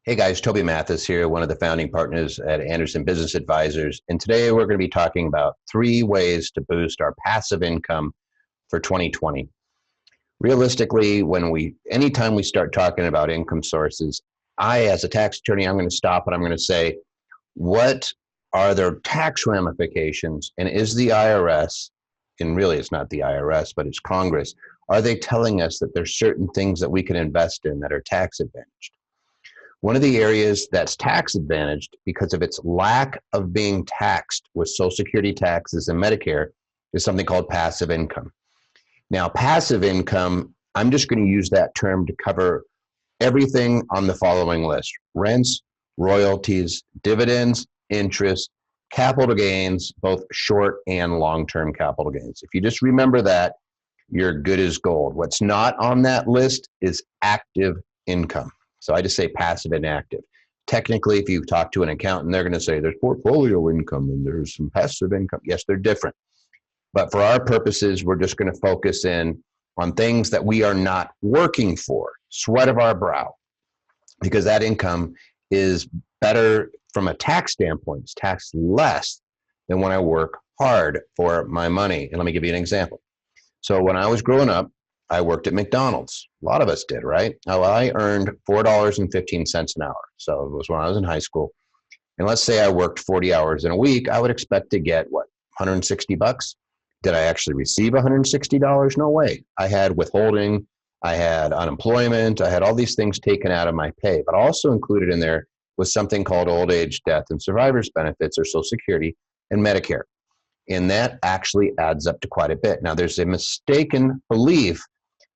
Hey guys, Toby Mathis here, one of the founding partners at Anderson Business Advisors. And today we're going to be talking about 3 ways to boost our passive income for 2020. Realistically, anytime we start talking about income sources, as a tax attorney, I'm going to stop and I'm going to say, what are their tax ramifications? And is the IRS, and really it's not the IRS, but it's Congress, are they telling us that there's certain things that we can invest in that are tax advantaged? One of the areas that's tax advantaged because of its lack of being taxed with Social Security taxes and Medicare is something called passive income. Now, passive income, I'm just going to use that term to cover everything on the following list: rents, royalties, dividends, interest, capital gains, both short and long-term capital gains. If you just remember that, you're good as gold. What's not on that list is active income. So I just say passive and active. Technically, if you talk to an accountant, they're going to say there's portfolio income and there's some passive income. Yes, they're different. But for our purposes, we're just going to focus in on things that we are not working for, sweat of our brow, because that income is better from a tax standpoint. It's taxed less than when I work hard for my money. And let me give you an example. So when I was growing up, I worked at McDonald's. A lot of us did, right? Now, I earned $4.15 an hour. So it was when I was in high school. And let's say I worked 40 hours in a week, I would expect to get what, 160 bucks? Did I actually receive $160? No way. I had withholding, I had unemployment, I had all these things taken out of my pay. But also included in there was something called old age, death, and survivors benefits, or Social Security and Medicare. And that actually adds up to quite a bit. Now, there's a mistaken belief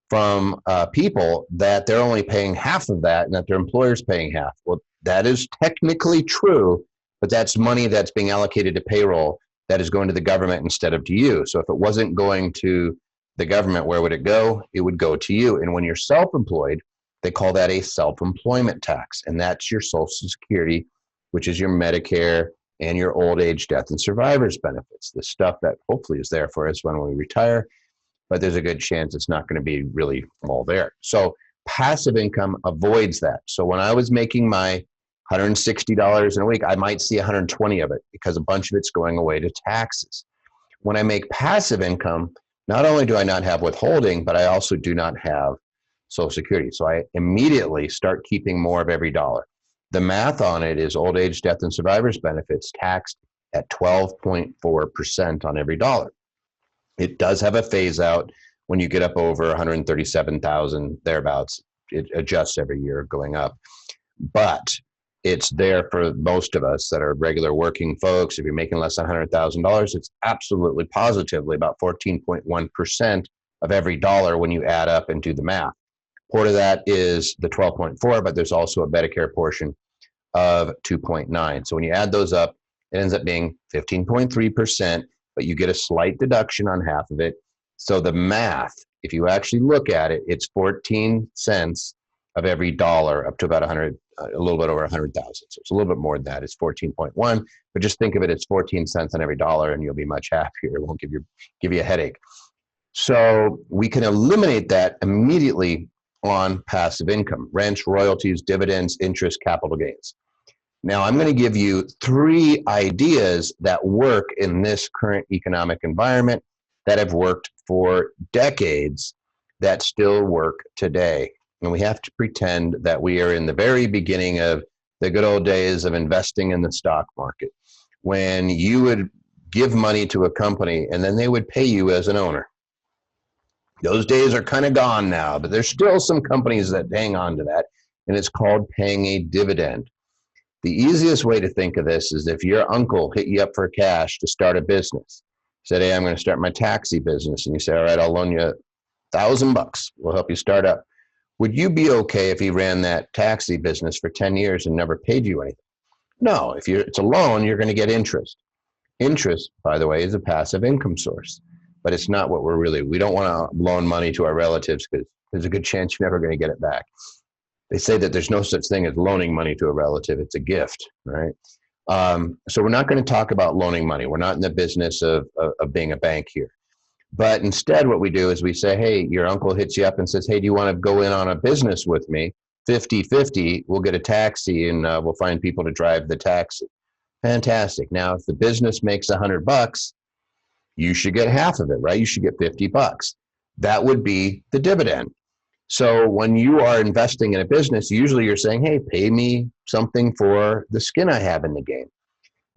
from people that they're only paying half of that and that their employer's paying half. Well, that is technically true, but that's money that's being allocated to payroll that is going to the government instead of to you. So if it wasn't going to the government, where would it go? It would go to you. And when you're self-employed, they call that a self-employment tax. And that's your Social Security, which is your Medicare and your old age, death, and survivors benefits, the stuff that hopefully is there for us when we retire. But there's a good chance it's not going to be really all there. So passive income avoids that. So when I was making my $160 in a week, I might see 120 of it because a bunch of it's going away to taxes. When I make passive income, not only do I not have withholding, but I also do not have Social Security. So I immediately start keeping more of every dollar. The math on it is old age, death, and survivors benefits taxed at 12.4% on every dollar. It does have a phase out when you get up over 137,000 thereabouts. It adjusts every year going up, but it's there for most of us that are regular working folks. If you're making less than $100,000, it's absolutely positively about 14.1% of every dollar when you add up and do the math. Part of that is the 12.4, but there's also a Medicare portion of 2.9. So when you add those up, it ends up being 15.3%. But you get a slight deduction on half of it. So the math, if you actually look at it, it's 14 cents of every dollar up to about 100, a little bit over 100,000. So it's a little bit more than that. It's 14.1, but just think of it as 14 cents on every dollar and you'll be much happier. It won't give you a headache. So we can eliminate that immediately on passive income: rents, royalties, dividends, interest, capital gains. Now, I'm going to give you 3 ideas that work in this current economic environment that have worked for decades that still work today. And we have to pretend that we are in the very beginning of the good old days of investing in the stock market, when you would give money to a company and then they would pay you as an owner. Those days are kind of gone now, but there's still some companies that hang on to that, and it's called paying a dividend. The easiest way to think of this is if your uncle hit you up for cash to start a business, said, hey, I'm going to start my taxi business. And you say, all right, I'll loan you $1,000. We'll help you start up. Would you be okay if he ran that taxi business for 10 years and never paid you anything? No, if it's a loan, you're going to get interest. Interest, by the way, is a passive income source, but it's not what we don't want to loan money to our relatives because there's a good chance you're never going to get it back. They say that there's no such thing as loaning money to a relative. It's a gift, right? So we're not going to talk about loaning money. We're not in the business of being a bank here. But instead, what we do is we say, hey, your uncle hits you up and says, hey, do you want to go in on a business with me? 50-50, we'll get a taxi and we'll find people to drive the taxi. Fantastic. Now, if the business makes $100, you should get half of it, right? You should get $50. That would be the dividend. So when you are investing in a business, usually you're saying, hey, pay me something for the skin I have in the game.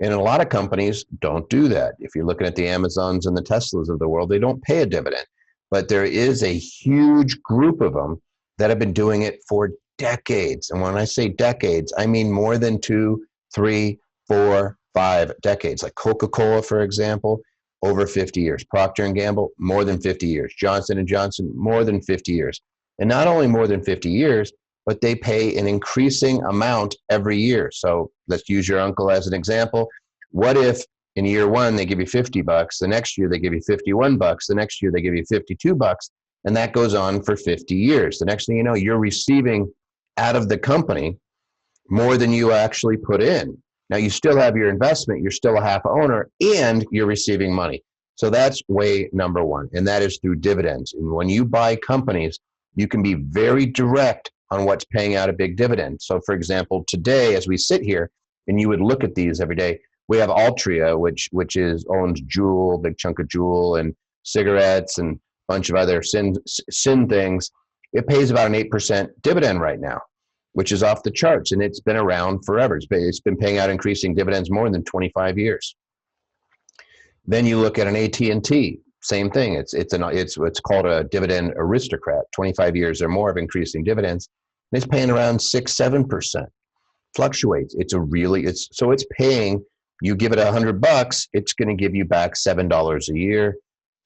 And a lot of companies don't do that. If you're looking at the Amazons and the Teslas of the world, they don't pay a dividend. But there is a huge group of them that have been doing it for decades. And when I say decades, I mean more than 2, 3, 4, 5 decades. Like Coca-Cola, for example, over 50 years. Procter & Gamble, more than 50 years. Johnson & Johnson, more than 50 years. And not only more than 50 years, but they pay an increasing amount every year. So let's use your uncle as an example. What if in year one, they give you $50, the next year they give you $51, the next year they give you $52, and that goes on for 50 years. The next thing you know, you're receiving out of the company more than you actually put in. Now you still have your investment, you're still a half owner, and you're receiving money. So that's way number one, and that is through dividends. And when you buy companies, you can be very direct on what's paying out a big dividend. So for example, today, as we sit here, and you would look at these every day, we have Altria, which owns Juul, big chunk of Juul, and cigarettes, and a bunch of other sin things. It pays about an 8% dividend right now, which is off the charts, and it's been around forever. It's been paying out increasing dividends more than 25 years. Then you look at an AT&T, same thing. It's what's called a dividend aristocrat, 25 years or more of increasing dividends. And it's paying around 6-7%. Fluctuates. So it's paying. You give it $100, it's going to give you back $7 a year,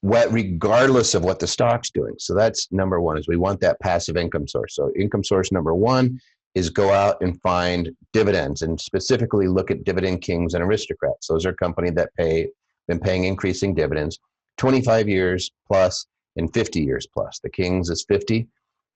regardless of what the stock's doing. So that's number one, is we want that passive income source. So income source number one is go out and find dividends, and specifically look at dividend kings and aristocrats. Those are companies that been paying increasing dividends 25 years plus and 50 years plus. The kings is 50.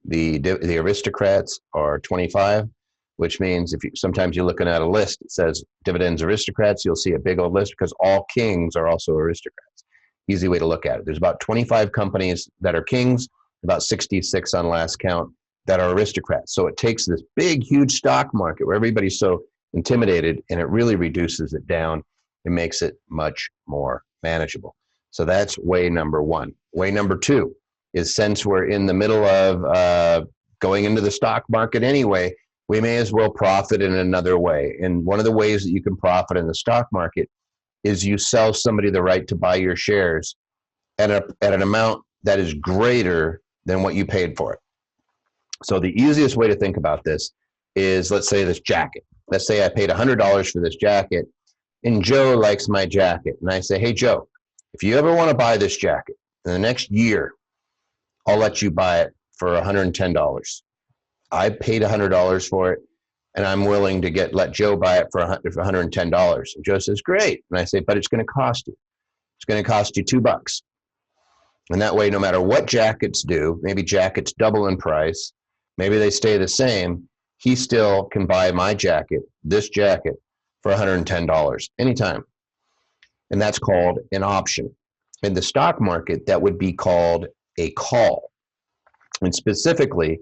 The aristocrats are 25, which means sometimes you're looking at a list, it says dividends aristocrats, you'll see a big old list, because all kings are also aristocrats. Easy way to look at it. There's about 25 companies that are kings, about 66 on last count that are aristocrats. So it takes this big, huge stock market where everybody's so intimidated, and it really reduces it down and makes it much more manageable. So that's way number one. Way number two is, since we're in the middle of going into the stock market anyway, we may as well profit in another way. And one of the ways that you can profit in the stock market is you sell somebody the right to buy your shares at an amount that is greater than what you paid for it. So the easiest way to think about this is, let's say this jacket. Let's say I paid $100 for this jacket, and Joe likes my jacket. And I say, hey, Joe, if you ever want to buy this jacket in the next year, I'll let you buy it for $110. I paid $100 for it, and I'm willing to let Joe buy it for $110. And Joe says, great. And I say, but it's going to cost you. It's going to cost you $2. And that way, no matter what jackets do, maybe jackets double in price, maybe they stay the same, he still can buy my jacket, this jacket, for $110 anytime. And that's called an option. In the stock market, that would be called a call. And specifically,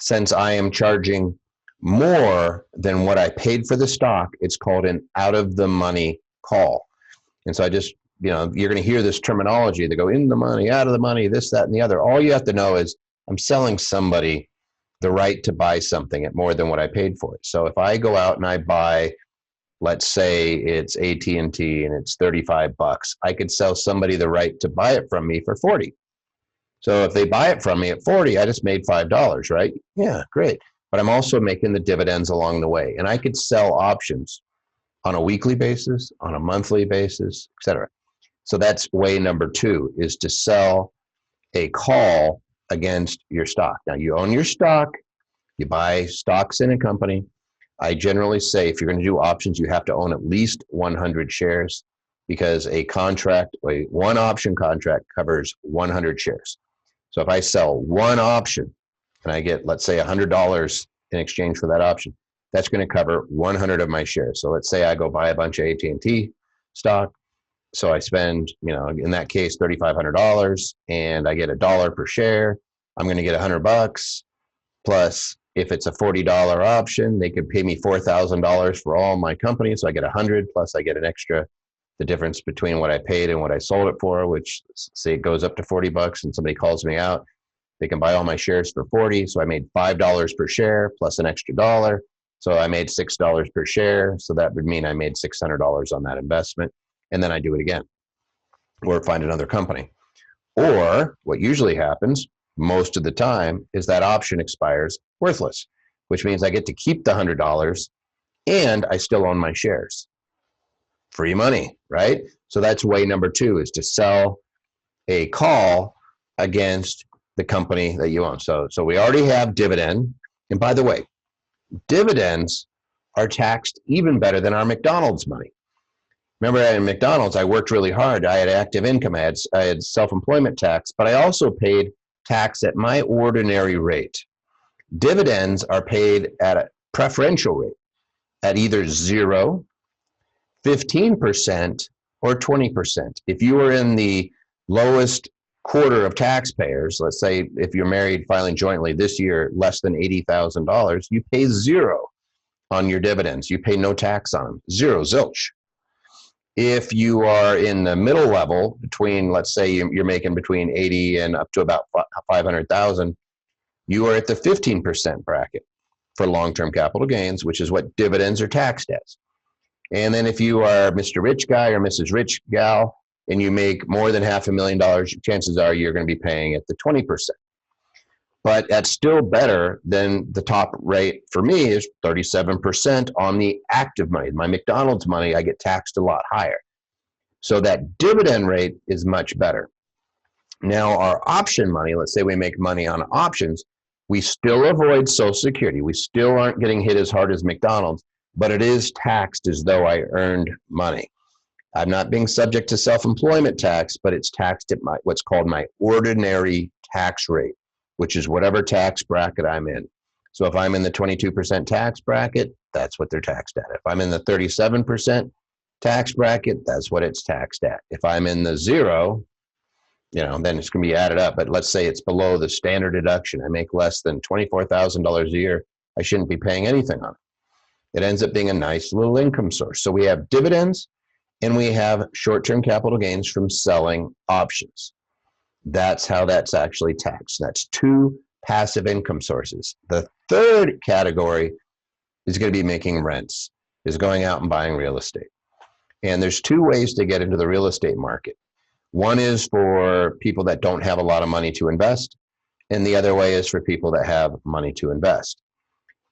since I am charging more than what I paid for the stock, it's called an out-of-the-money call. And so you're going to hear this terminology. They go in the money, out of the money, this, that, and the other. All you have to know is I'm selling somebody the right to buy something at more than what I paid for it. So if I go out and I buy, let's say it's AT&T and it's $35, I could sell somebody the right to buy it from me for $40. So if they buy it from me at $40, I just made $5, right? Yeah, great. But I'm also making the dividends along the way. And I could sell options on a weekly basis, on a monthly basis, et cetera. So that's way number two, is to sell a call against your stock. Now you own your stock, you buy stocks in a company. I generally say if you're going to do options, you have to own at least 100 shares, because one option contract covers 100 shares. So if I sell one option and I get, let's say, $100 in exchange for that option, that's going to cover 100 of my shares. So let's say I go buy a bunch of AT&T stock. So I spend, in that case, $3,500, and I get $1 per share. I'm going to get $100 plus If it's a $40 option, they could pay me $4,000 for all my company. So I get 100 plus I get an extra, the difference between what I paid and what I sold it for, which say it goes up to $40 and somebody calls me out. They can buy all my shares for 40. So I made $5 per share plus an extra dollar. So I made $6 per share. So that would mean I made $600 on that investment. And then I do it again or find another company. Or what usually happens most of the time is that option expires worthless, which means I get to keep the $100 and I still own my shares. Free money, right? So that's way number 2, is to sell a call against the company that you own. So we already have dividend. And by the way, dividends are taxed even better than our McDonald's money. Remember at McDonald's, I worked really hard. I had active income, I had self-employment tax, but I also paid tax at my ordinary rate. Dividends are paid at a preferential rate at either 0, 15%, or 20%. If you are in the lowest quarter of taxpayers, let's say if you're married filing jointly this year, less than $80,000, you pay 0 on your dividends. You pay no tax on them, 0, zilch. If you are in the middle level between, let's say you're making between 80 and up to about 500,000, you are at the 15% bracket for long-term capital gains, which is what dividends are taxed as. And then if you are Mr. Rich Guy or Mrs. Rich Gal, and you make more than $500,000, chances are you're going to be paying at the 20%. But that's still better than the top rate for me is 37% on the active money. My McDonald's money, I get taxed a lot higher. So that dividend rate is much better. Now our option money, let's say we make money on options, we still avoid Social Security. We still aren't getting hit as hard as McDonald's, but it is taxed as though I earned money. I'm not being subject to self-employment tax, but it's taxed at what's called my ordinary tax rate, which is whatever tax bracket I'm in. So if I'm in the 22% tax bracket, that's what they're taxed at. If I'm in the 37% tax bracket, that's what it's taxed at. If I'm in the 0, then it's going to be added up. But let's say it's below the standard deduction. I make less than $24,000 a year. I shouldn't be paying anything on it. It ends up being a nice little income source. So we have dividends and we have short-term capital gains from selling options. That's how that's actually taxed. That's 2 passive income sources. The third category is going to be making rents, is going out and buying real estate. And there's 2 ways to get into the real estate market. One is for people that don't have a lot of money to invest, and the other way is for people that have money to invest.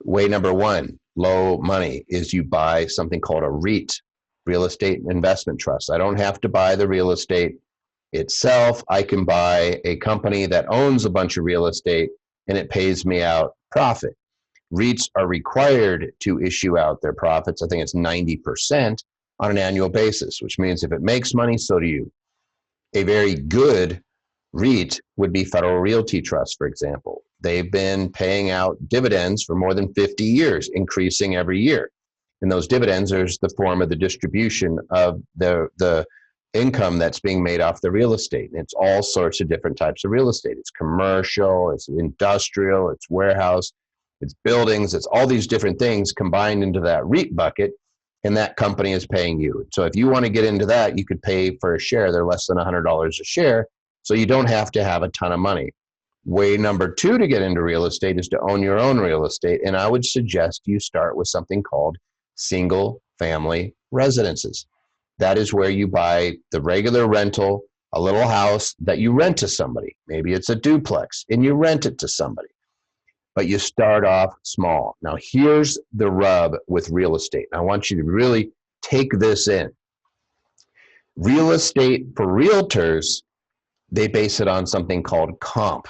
Way number 1, low money, is you buy something called a REIT, real estate investment trust. I don't have to buy the real estate itself. I can buy a company that owns a bunch of real estate and it pays me out profit. REITs are required to issue out their profits. I think it's 90% on an annual basis, which means if it makes money, so do you. A very good REIT would be Federal Realty Trust, for example. They've been paying out dividends for more than 50 years, increasing every year. And those dividends are the form of the distribution of the income that's being made off the real estate. And it's all sorts of different types of real estate. It's commercial, it's industrial, it's warehouse, it's buildings, it's all these different things combined into that REIT bucket, and that company is paying you. So if you want to get into that, you could pay for a share. They're less than $100 a share, so you don't have to have a ton of money. Way number 2 to get into real estate is to own your own real estate, and I would suggest you start with something called single family residences. That is where you buy the regular rental, a little house that you rent to somebody. Maybe it's a duplex and you rent it to somebody, but you start off small. Now here's the rub with real estate. I want you to really take this in. Real estate for realtors, they base it on something called comp.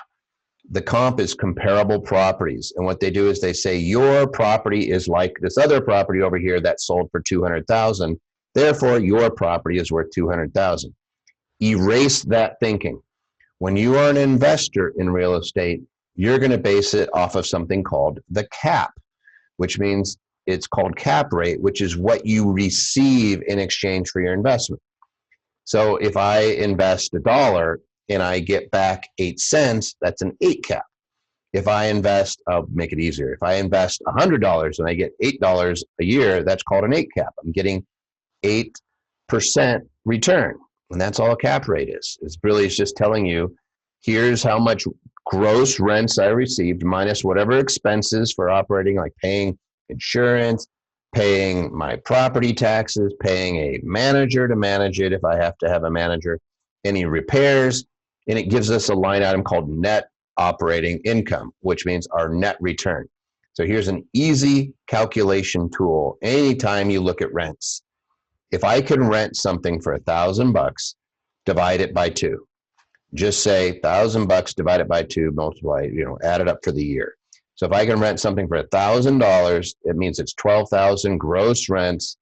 The comp is comparable properties. And what they do is they say your property is like this other property over here that sold for $200,000. Therefore, your property is worth $200,000. Erase that thinking. When you are an investor in real estate, you're going to base it off of something called the cap, which means it's called cap rate, which is what you receive in exchange for your investment. So if I invest $1 and I get back 8 cents, that's an 8 cap. If I invest, I'll make it easier. If I invest $100 and I get $8 a year, that's called an 8 cap. I'm getting 8% return. And that's all a cap rate is. It's just telling you, here's how much gross rents I received minus whatever expenses for operating, like paying insurance, paying my property taxes, paying a manager to manage it if I have to have a manager, any repairs, and it gives us a line item called net operating income, which means our net return. So here's an easy calculation tool. Anytime you look at rents, if I can rent something for $1,000, divide it by 2. Just say $1,000 divided by 2, multiply, add it up for the year. So if I can rent something for $1,000, it means it's 12,000 gross rents.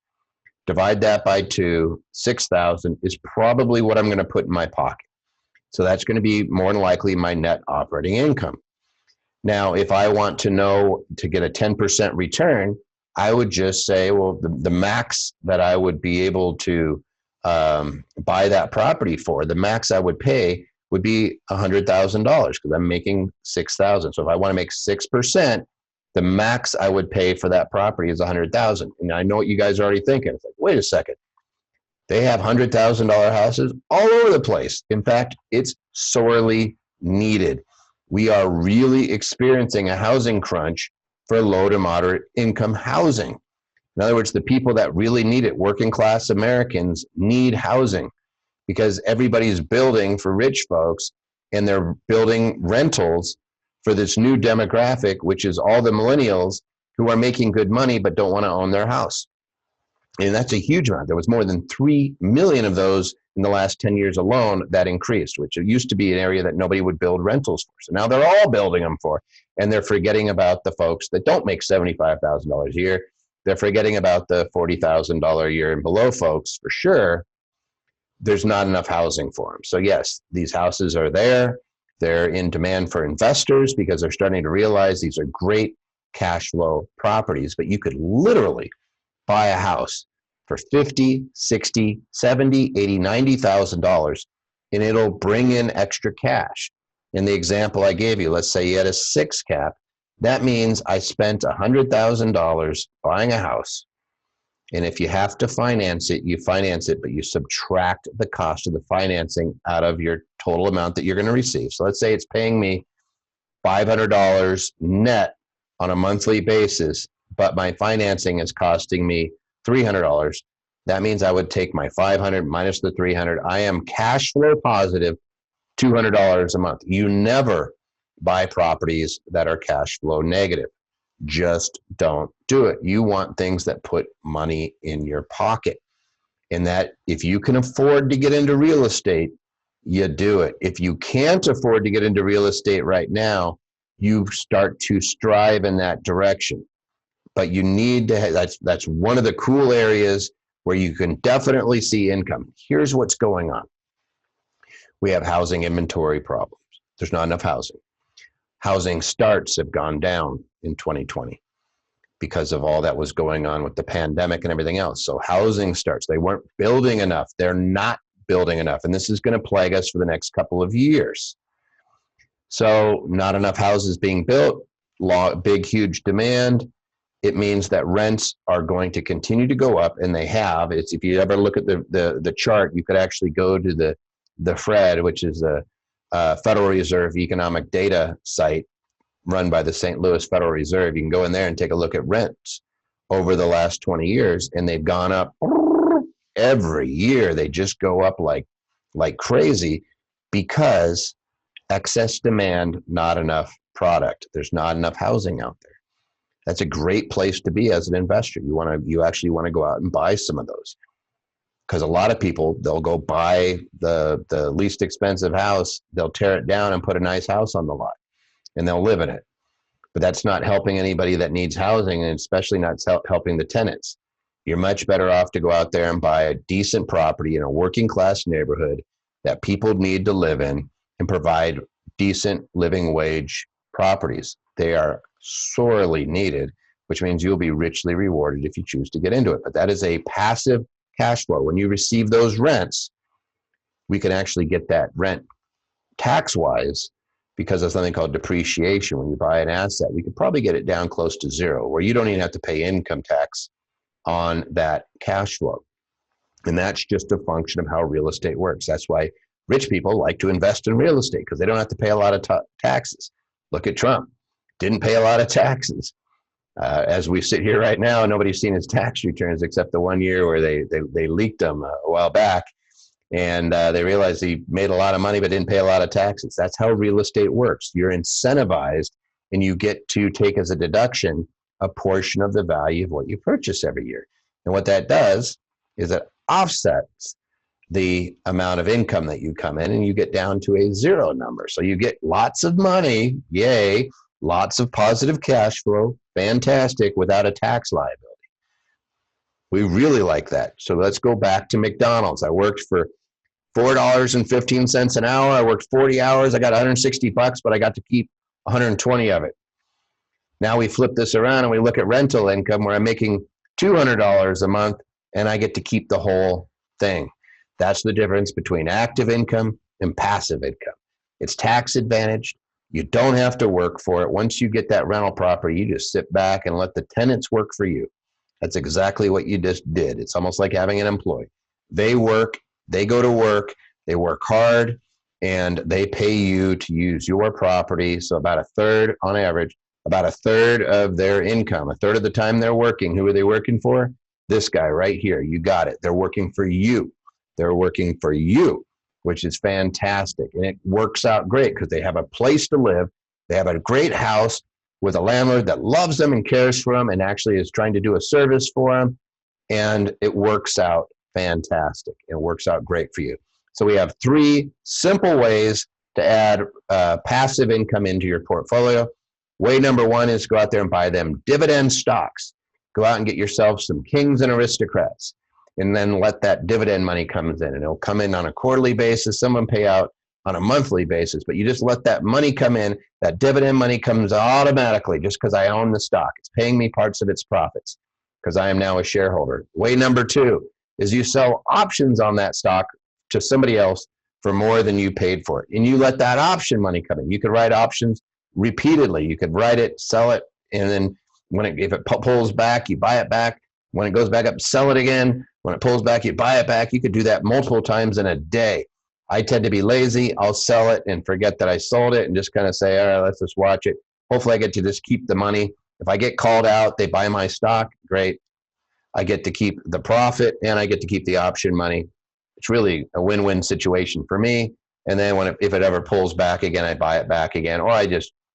Divide that by 2, 6,000 is probably what I'm going to put in my pocket. So that's going to be more than likely my net operating income. Now, if I want to know to get a 10% return, I would just say, well, the max that I would be able to buy that property for, the max I would pay would be $100,000 because I'm making 6,000. So if I want to make 6%, the max I would pay for that property is 100,000. And I know what you guys are already thinking. It's like, wait a second. They have $100,000 houses all over the place. In fact, it's sorely needed. We are really experiencing a housing crunch for low to moderate income housing. In other words, the people that really need it, working class Americans, need housing because everybody's building for rich folks and they're building rentals for this new demographic, which is all the millennials who are making good money but don't want to own their house. And that's a huge amount. There was more than 3 million of those in the last 10 years alone that increased, which it used to be an area that nobody would build rentals for. So now they're all building them for, and they're forgetting about the folks that don't make $75,000 a year. They're forgetting about the $40,000 a year and below folks for sure. There's not enough housing for them. So yes, these houses are there. They're in demand for investors because they're starting to realize these are great cash flow properties, but you could literally buy a house for $50,000, $60,000, $70,000, $80,000, $90,000, and it'll bring in extra cash. In the example I gave you, let's say you had a 6 cap. That means I spent $100,000 buying a house. And if you have to finance it, you finance it, but you subtract the cost of the financing out of your total amount that you're going to receive. So let's say it's paying me $500 net on a monthly basis, but my financing is costing me $300. That means I would take my $500 minus the $300. I am cash flow positive $200 a month. You never buy properties that are cash flow negative. Just don't do it. You want things that put money in your pocket. And that if you can afford to get into real estate, you do it. If you can't afford to get into real estate right now, you start to strive in that direction. But you need to, that's one of the cool areas where you can definitely see income. Here's what's going on. We have housing inventory problems. There's not enough housing. Housing starts have gone down in 2020 because of all that was going on with the pandemic and everything else. So housing starts, they weren't building enough. They're not building enough. And this is going to plague us for the next couple of years. So not enough houses being built, big, huge demand. It means that rents are going to continue to go up, and they have. It's, if you ever look at the chart, you could actually go to the Fred, which is a Federal Reserve economic data site run by the St. Louis Federal Reserve. You can go in there and take a look at rents over the last 20 years, and they've gone up every year. They just go up like crazy because excess demand, not enough product. There's not enough housing out there. That's a great place to be as an investor. You actually want to go out and buy some of those, because a lot of people, they'll go buy the least expensive house, they'll tear it down and put a nice house on the lot, and they'll live in it. But that's not helping anybody that needs housing, and especially not helping the tenants. You're much better off to go out there and buy a decent property in a working class neighborhood that people need to live in and provide decent living wage properties. They are sorely needed, which means you'll be richly rewarded if you choose to get into it. But that is a passive cash flow. When you receive those rents, we can actually get that rent tax-wise because of something called depreciation. When you buy an asset, we could probably get it down close to zero, where you don't even have to pay income tax on that cash flow. And that's just a function of how real estate works. That's why rich people like to invest in real estate, because they don't have to pay a lot of taxes. Look at Trump. Didn't pay a lot of taxes. As we sit here right now, nobody's seen his tax returns except the one year where they leaked them a while back. And they realized he made a lot of money but didn't pay a lot of taxes. That's how real estate works. You're incentivized, and you get to take as a deduction a portion of the value of what you purchase every year. And what that does is it offsets the amount of income that you come in, and you get down to a zero number. So you get lots of money, yay, lots of positive cash flow, fantastic, without a tax liability. We really like that. So let's go back to McDonald's. I worked for $4.15 an hour. I worked 40 hours. I got $160, but I got to keep 120 of it. Now we flip this around and we look at rental income, where I'm making $200 a month and I get to keep the whole thing. That's the difference between active income and passive income. It's tax advantaged. You don't have to work for it. Once you get that rental property, you just sit back and let the tenants work for you. That's exactly what you just did. It's almost like having an employee. They work, they go to work, they work hard, and they pay you to use your property. So about a third, on average, about a third of their income, a third of the time they're working. Who are they working for? This guy right here. You got it. They're working for you. They're working for you, which is fantastic. And it works out great because they have a place to live. They have a great house with a landlord that loves them and cares for them and actually is trying to do a service for them. And it works out fantastic. It works out great for you. So we have 3 simple ways to add passive income into your portfolio. Way number 1 is go out there and buy them dividend stocks. Go out and get yourself some kings and aristocrats, and then let that dividend money come in. And it'll come in on a quarterly basis. Some of them pay out on a monthly basis, but you just let that money come in. That dividend money comes automatically just because I own the stock. It's paying me parts of its profits because I am now a shareholder. Way number 2 is you sell options on that stock to somebody else for more than you paid for it. And you let that option money come in. You could write options repeatedly. You could write it, sell it, and then if it pulls back, you buy it back. When it goes back up, sell it again. When it pulls back, you buy it back. You could do that multiple times in a day. I tend to be lazy. I'll sell it and forget that I sold it and just kind of say, all right, let's just watch it. Hopefully I get to just keep the money. If I get called out, they buy my stock, great. I get to keep the profit and I get to keep the option money. It's really a win-win situation for me. And then if it ever pulls back again, I buy it back again. Or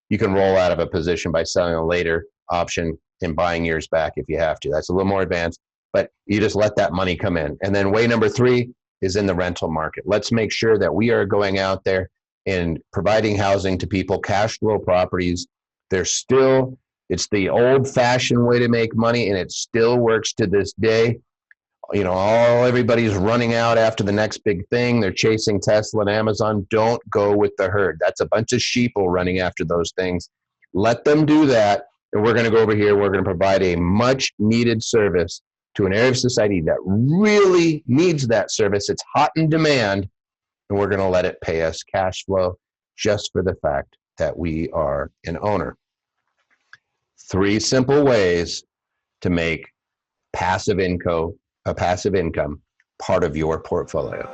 you can roll out of a position by selling a later option and buying yours back if you have to. That's a little more advanced, but you just let that money come in. And then way number 3 is in the rental market. Let's make sure that we are going out there and providing housing to people, cash flow properties. It's the old-fashioned way to make money, and it still works to this day. You know, everybody's running out after the next big thing. They're chasing Tesla and Amazon. Don't go with the herd. That's a bunch of sheeple running after those things. Let them do that, and we're going to go over here. We're going to provide a much-needed service to an area of society that really needs that service. It's hot in demand, and we're going to let it pay us cash flow just for the fact that we are an owner. 3 simple ways to make passive income part of your portfolio.